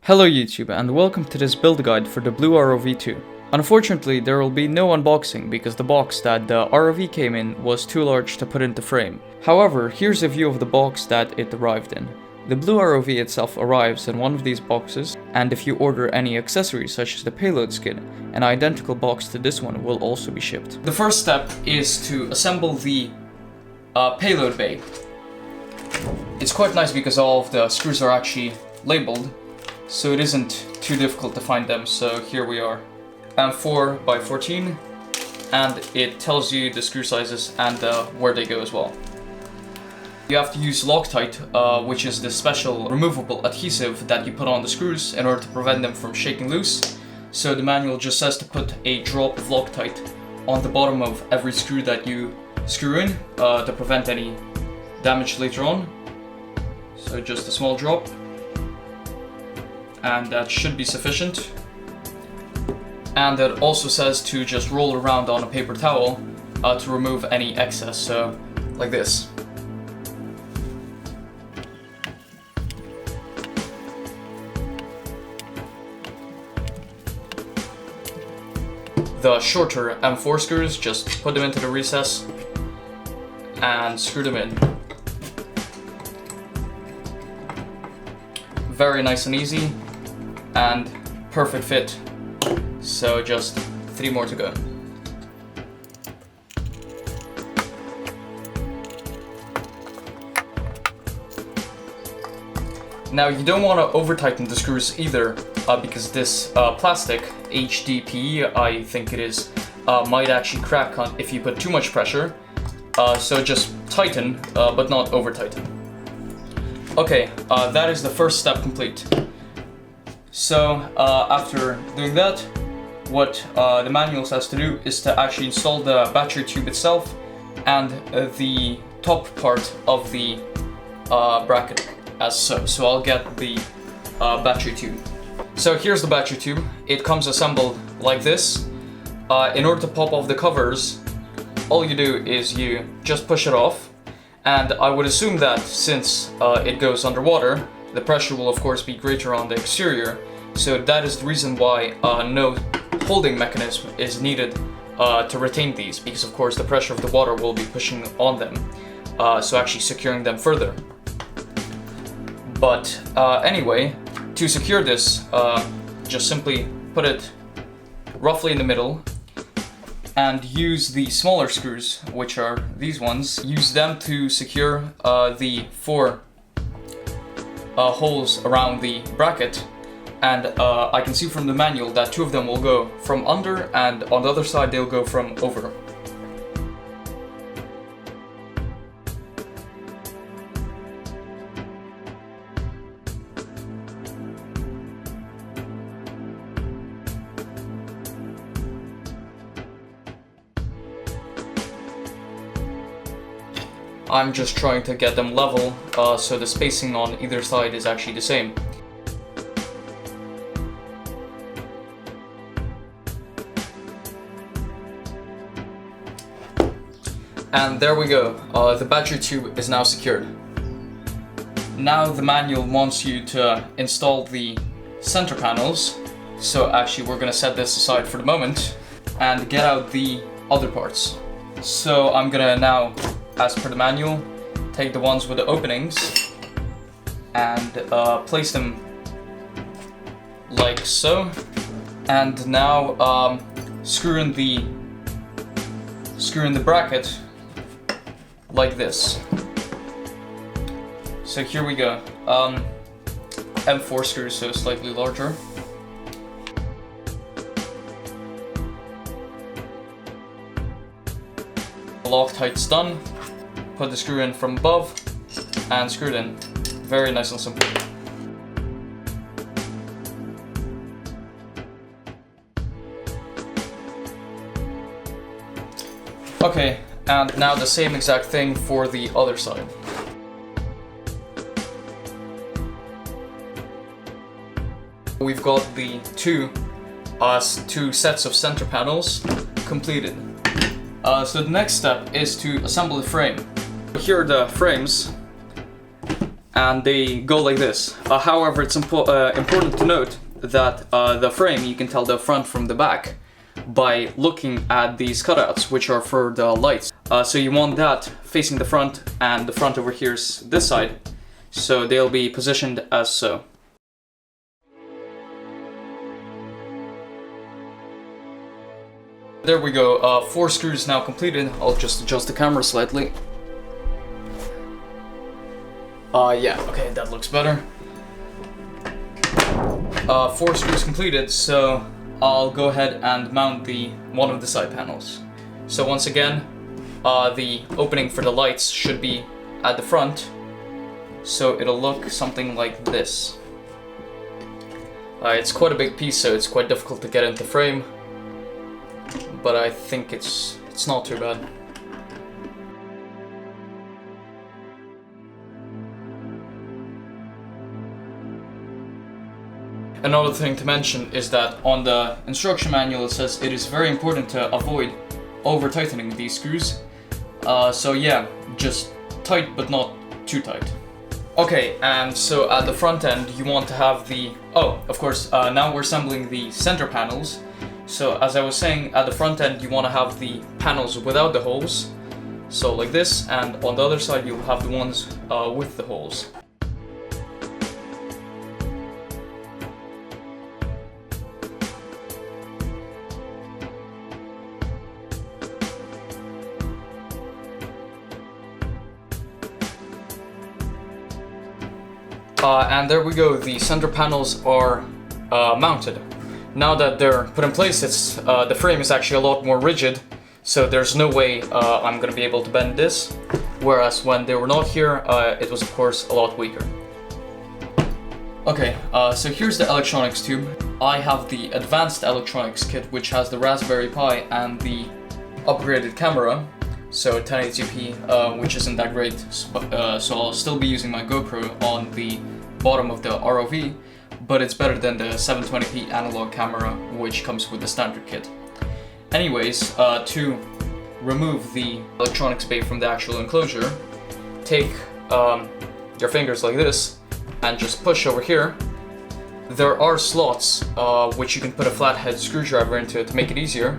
Hello YouTube and welcome to this build guide for the Blue ROV 2. Unfortunately, there will be no unboxing because the box that the ROV came in was too large to put into frame. However, here's a view of the box that it arrived in. The Blue ROV itself arrives in one of these boxes, and if you order any accessories such as the payload skid, an identical box to this one will also be shipped. The first step is to assemble the payload bay. It's quite nice because all of the screws are actually labeled, so it isn't too difficult to find them. So here we are. 4x14, and it tells you the screw sizes and where they go as well. You have to use Loctite, which is the special removable adhesive that you put on the screws in order to prevent them from shaking loose. So the manual just says to put a drop of Loctite on the bottom of every screw that you screw in to prevent any damage later on. So just a small drop, and that should be sufficient. And it also says to just roll around on a paper towel to remove any excess, so like this. The shorter M4 screws, just put them into the recess and screw them in. Very nice and easy, and perfect fit. So just 3 more to go. Now you don't want to over tighten the screws either, because this plastic, HDPE I think it is, might actually crack if you put too much pressure. So just tighten, but not over tighten. Okay, that is the first step complete. So after doing that, what the manual says to do is to actually install the battery tube itself and the top part of the bracket as so. So I'll get the battery tube. So here's the battery tube. It comes assembled like this. In order to pop off the covers, all you do is you just push it off. And I would assume that since it goes underwater, the pressure will of course be greater on the exterior. So that is the reason why no holding mechanism is needed to retain these, because of course the pressure of the water will be pushing on them, so actually securing them further. But anyway, to secure this, just simply put it roughly in the middle and use the smaller screws, which are these ones. Use them to secure the 4 holes around the bracket. And I can see from the manual that 2 of them will go from under, and on the other side they'll go from over. I'm just trying to get them level, so the spacing on either side is actually the same. And there we go, the battery tube is now secured. Now the manual wants you to install the center panels, so actually we're gonna set this aside for the moment and get out the other parts. So I'm gonna now, as per the manual, take the ones with the openings and place them like so. And now screw in the bracket like this. So here we go. M4 screws, so slightly larger. Loctite's done. Put the screw in from above and screw it in. Very nice and simple. Okay, and now the same exact thing for the other side. We've got the two sets of center panels completed. So the next step is to assemble the frame. Here are the frames. and they go like this. However, it's important to note that the frame, you can tell the front from the back by looking at these cutouts, which are for the lights. So you want that facing the front, and the front over here is this side, so they'll be positioned as so. There we go, 4 screws now completed. I'll just adjust the camera slightly. Yeah, okay, that looks better. 4 screws completed, so I'll go ahead and mount one of the side panels. So once again, the opening for the lights should be at the front, so it'll look something like this. It's quite a big piece, so it's quite difficult to get into frame, but I think it's not too bad. Another thing to mention is that on the instruction manual it says it is very important to avoid over-tightening these screws. So yeah, just tight but not too tight. Okay, and so at the front end you want to have of course, now we're assembling the center panels. So as I was saying, at the front end you want to have the panels without the holes, so like this, and on the other side you'll have the ones with the holes. And there we go, the center panels are mounted. Now that they're put in place, the frame is actually a lot more rigid, so there's no way I'm going to be able to bend this, whereas when they were not here, it was of course a lot weaker. Okay, so here's the electronics tube. I have the advanced electronics kit, which has the Raspberry Pi and the upgraded camera, so 1080p, which isn't that great, so I'll still be using my GoPro on the bottom of the ROV, but it's better than the 720p analog camera, which comes with the standard kit. Anyways, to remove the electronics bay from the actual enclosure, take your fingers like this and just push over here. There are slots which you can put a flathead screwdriver into to make it easier,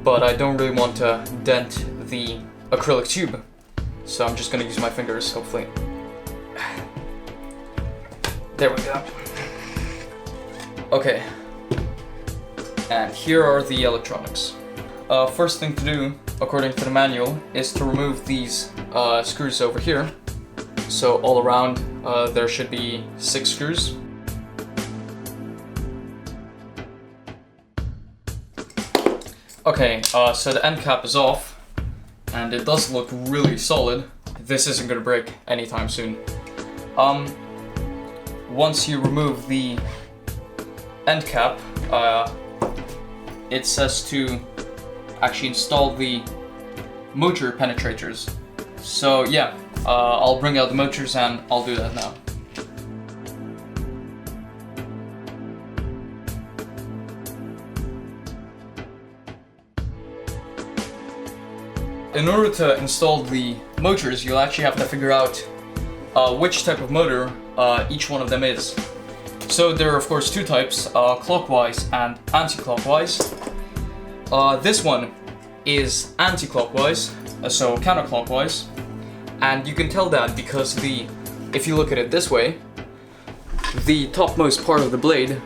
but I don't really want to dent the acrylic tube, so I'm just going to use my fingers, hopefully. There we go. Okay, and here are the electronics. First thing to do, according to the manual, is to remove these screws over here. So all around there should be 6 screws. Okay, so the end cap is off, and it does look really solid. This isn't going to break anytime soon. Once you remove the end cap, it says to actually install the motor penetrators. So yeah, I'll bring out the motors and I'll do that now. In order to install the motors, you'll actually have to figure out which type of motor each one of them is. So there are of course 2 types, clockwise and anti-clockwise. This one is anti-clockwise, so counterclockwise, and you can tell that because if you look at it this way, the topmost part of the blade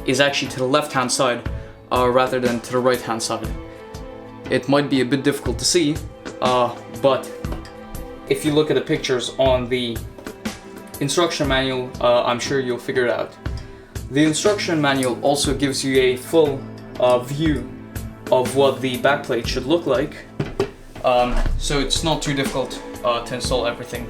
is actually to the left-hand side rather than to the right-hand side. It might be a bit difficult to see, but if you look at the pictures on the instruction manual, I'm sure you'll figure it out. The instruction manual also gives you a full view of what the backplate should look like, so it's not too difficult to install everything.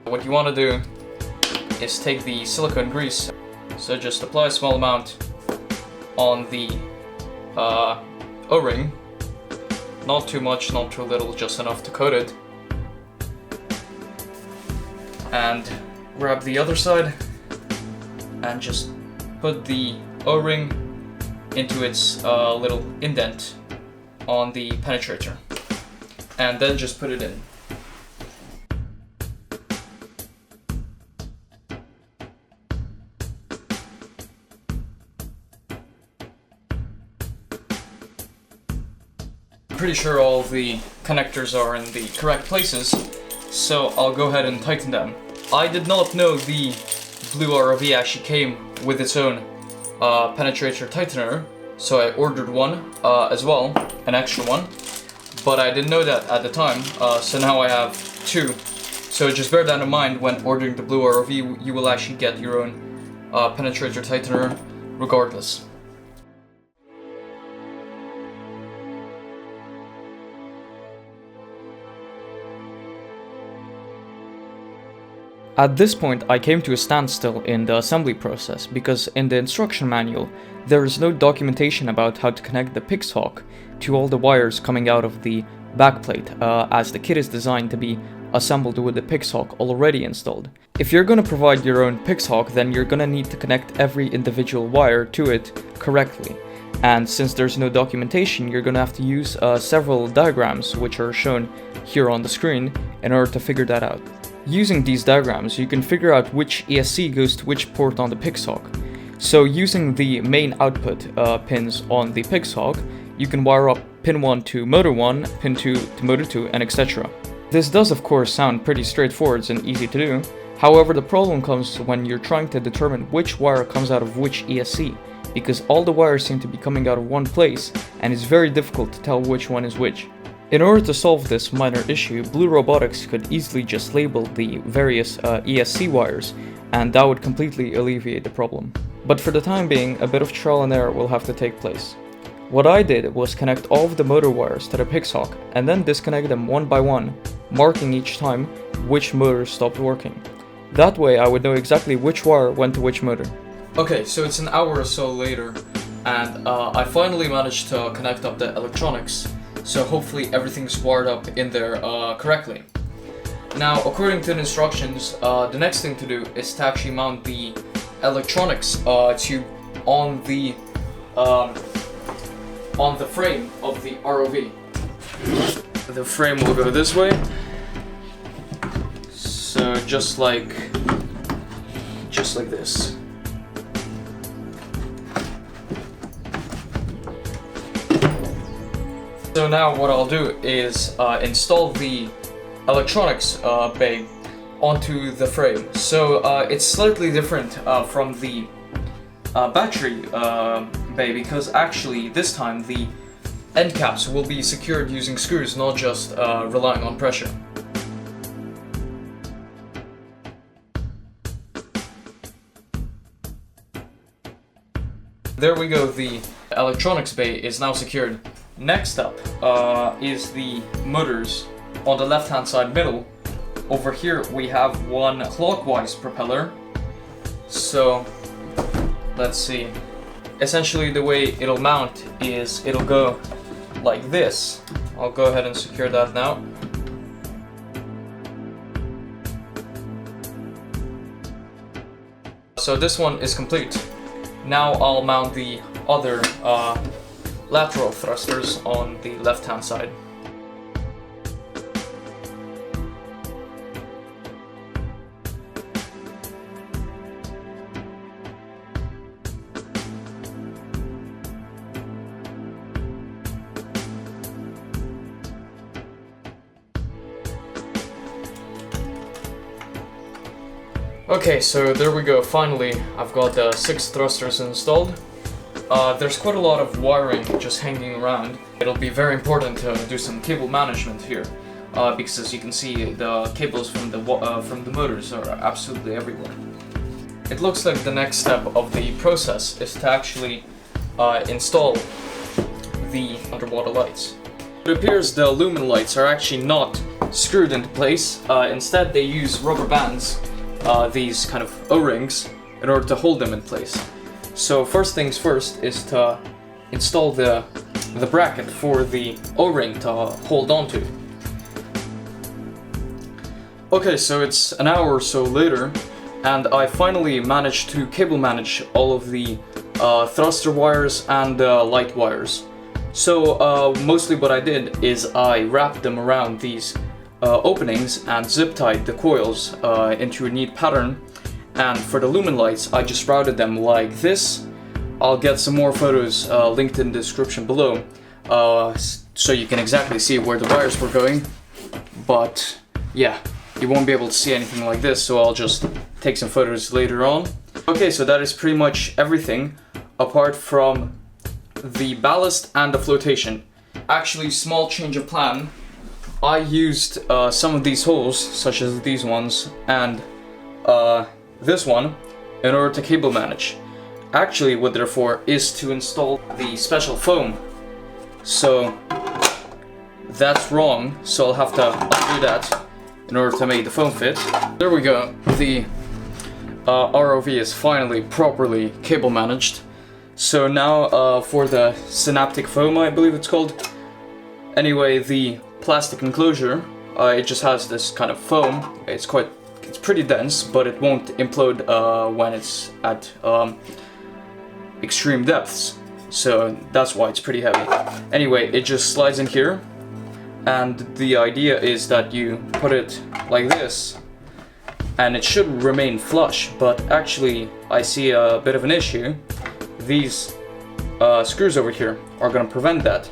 What you want to do is take the silicone grease, so just apply a small amount on the O-ring, Not too much, not too little, just enough to coat it. And grab the other side and just put the O-ring into its little indent on the penetrator, and then just put it in. Pretty sure all the connectors are in the correct places, so I'll go ahead and tighten them. I did not know the Blue ROV actually came with its own penetrator tightener, so I ordered one as well, an extra one, but I didn't know that at the time, so now I have two. So just bear that in mind when ordering the Blue ROV. You will actually get your own penetrator tightener regardless. At this point, I came to a standstill in the assembly process because in the instruction manual, there is no documentation about how to connect the Pixhawk to all the wires coming out of the backplate, as the kit is designed to be assembled with the Pixhawk already installed. If you're going to provide your own Pixhawk, then you're going to need to connect every individual wire to it correctly. And since there's no documentation, you're going to have to use several diagrams, which are shown here on the screen, in order to figure that out. Using these diagrams, you can figure out which ESC goes to which port on the Pixhawk. So using the main output pins on the Pixhawk, you can wire up pin 1 to motor 1, pin 2 to motor 2, and etc. This does of course sound pretty straightforward and easy to do. However, the problem comes when you're trying to determine which wire comes out of which ESC, because all the wires seem to be coming out of one place, and it's very difficult to tell which one is which. In order to solve this minor issue, BlueRobotics could easily just label the various ESC wires, and that would completely alleviate the problem. But for the time being, a bit of trial and error will have to take place. What I did was connect all of the motor wires to the Pixhawk, and then disconnect them one by one, marking each time which motor stopped working. That way I would know exactly which wire went to which motor. Okay, so it's an hour or so later, and I finally managed to connect up the electronics. So hopefully everything's wired up in there correctly. Now, according to the instructions, the next thing to do is to actually mount the electronics tube on the frame of the ROV. The frame will go this way. So just like this. So now what I'll do is install the electronics bay onto the frame. So it's slightly different from the battery bay, because actually this time the end caps will be secured using screws, not just relying on pressure. There we go, the electronics bay is now secured. Next up is the motors on the left hand side middle. Over here we have one clockwise propeller. So let's see. Essentially the way it'll mount is it'll go like this. I'll go ahead and secure that now. So this one is complete. Now I'll mount the other lateral thrusters on the left hand side. Okay, so there we go, finally I've got the 6 thrusters installed. There's quite a lot of wiring just hanging around. It'll be very important to do some cable management here, because as you can see, the cables from the motors are absolutely everywhere. It looks like the next step of the process is to actually install the underwater lights. It appears the lumen lights are actually not screwed into place. Instead, they use rubber bands, these kind of O-rings, in order to hold them in place. So first things first is to install the the bracket for the O-ring to hold on to. Okay, so it's an hour or so later, and I finally managed to cable manage all of the thruster wires and light wires. So mostly what I did is I wrapped them around these openings and zip tied the coils into a neat pattern. And for the lumen lights, I just routed them like this. I'll get some more photos linked in the description below, so you can exactly see where the wires were going. But yeah, you won't be able to see anything like this, so I'll just take some photos later on. Okay, so that is pretty much everything apart from the ballast and the flotation. Actually, small change of plan. I used some of these holes, such as these ones and this one, in order to cable manage. Actually, what they're for is to install the special foam. So that's wrong, so I'll have to undo that in order to make the foam fit. There we go. The ROV is finally properly cable managed. So now for the synaptic foam, I believe it's called. Anyway, the plastic enclosure, it just has this kind of foam. It's pretty dense, but it won't implode when it's at extreme depths. So that's why it's pretty heavy. Anyway, it just slides in here, and the idea is that you put it like this, and it should remain flush, but actually I see a bit of an issue. These screws over here are going to prevent that,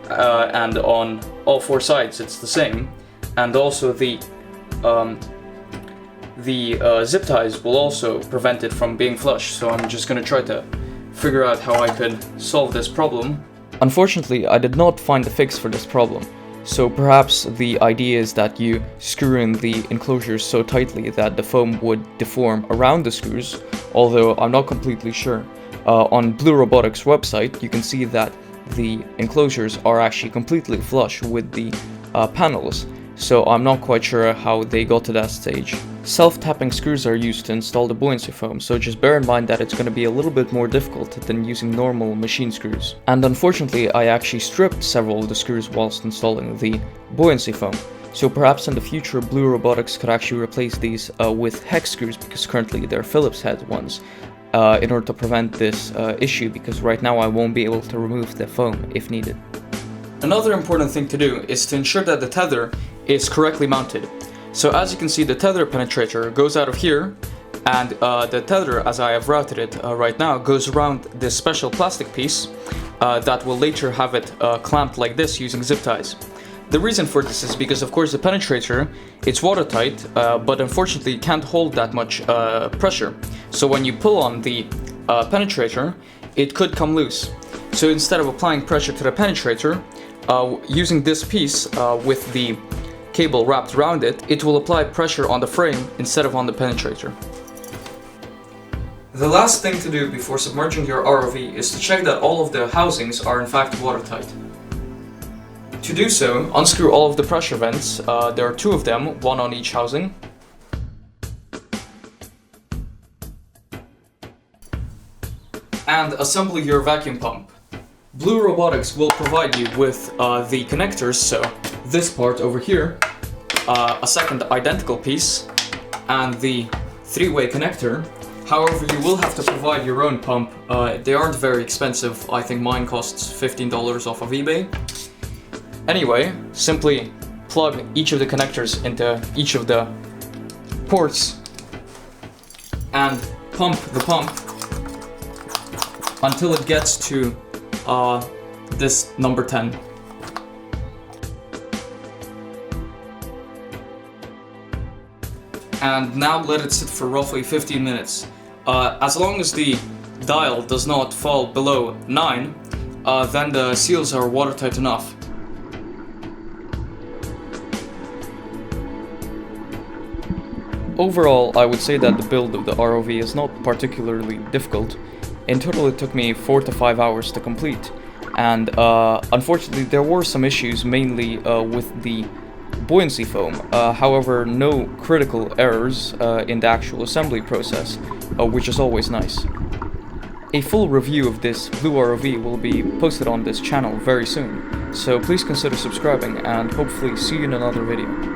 and on all four sides it's the same, and also the zip ties will also prevent it from being flush. So I'm just going to try to figure out how I could solve this problem. Unfortunately, I did not find a fix for this problem. So perhaps the idea is that you screw in the enclosures so tightly that the foam would deform around the screws, although I'm not completely sure. On BlueRobotics website, you can see that the enclosures are actually completely flush with the panels, so I'm not quite sure how they got to that stage. Self-tapping screws are used to install the buoyancy foam, so just bear in mind that it's going to be a little bit more difficult than using normal machine screws. And unfortunately, I actually stripped several of the screws whilst installing the buoyancy foam. So perhaps in the future, BlueRobotics could actually replace these with hex screws, because currently they're Phillips head ones, in order to prevent this issue, because right now I won't be able to remove the foam if needed. Another important thing to do is to ensure that the tether is correctly mounted. So as you can see, the tether penetrator goes out of here, and the tether, as I have routed it right now, goes around this special plastic piece that will later have it clamped like this using zip ties. The reason for this is because, of course, the penetrator, it's watertight, but unfortunately can't hold that much pressure. So when you pull on the penetrator, it could come loose. So instead of applying pressure to the penetrator, using this piece with the cable wrapped around it, it will apply pressure on the frame instead of on the penetrator. The last thing to do before submerging your ROV is to check that all of the housings are in fact watertight. To do so, unscrew all of the pressure vents. There are two of them, one on each housing. And assemble your vacuum pump. BlueRobotics will provide you with the connectors, so this part over here, a second identical piece, and the three-way connector. However, you will have to provide your own pump. They aren't very expensive. I think mine costs $15 off of eBay. Anyway, simply plug each of the connectors into each of the ports and pump the pump until it gets to this number 10. And now let it sit for roughly 15 minutes. As long as the dial does not fall below 9, then the seals are watertight enough. Overall, I would say that the build of the ROV is not particularly difficult. In total, it took me 4 to 5 hours to complete, and unfortunately there were some issues, mainly with the buoyancy foam. However, no critical errors in the actual assembly process, which is always nice. A full review of this Blue ROV will be posted on this channel very soon, so please consider subscribing and hopefully see you in another video.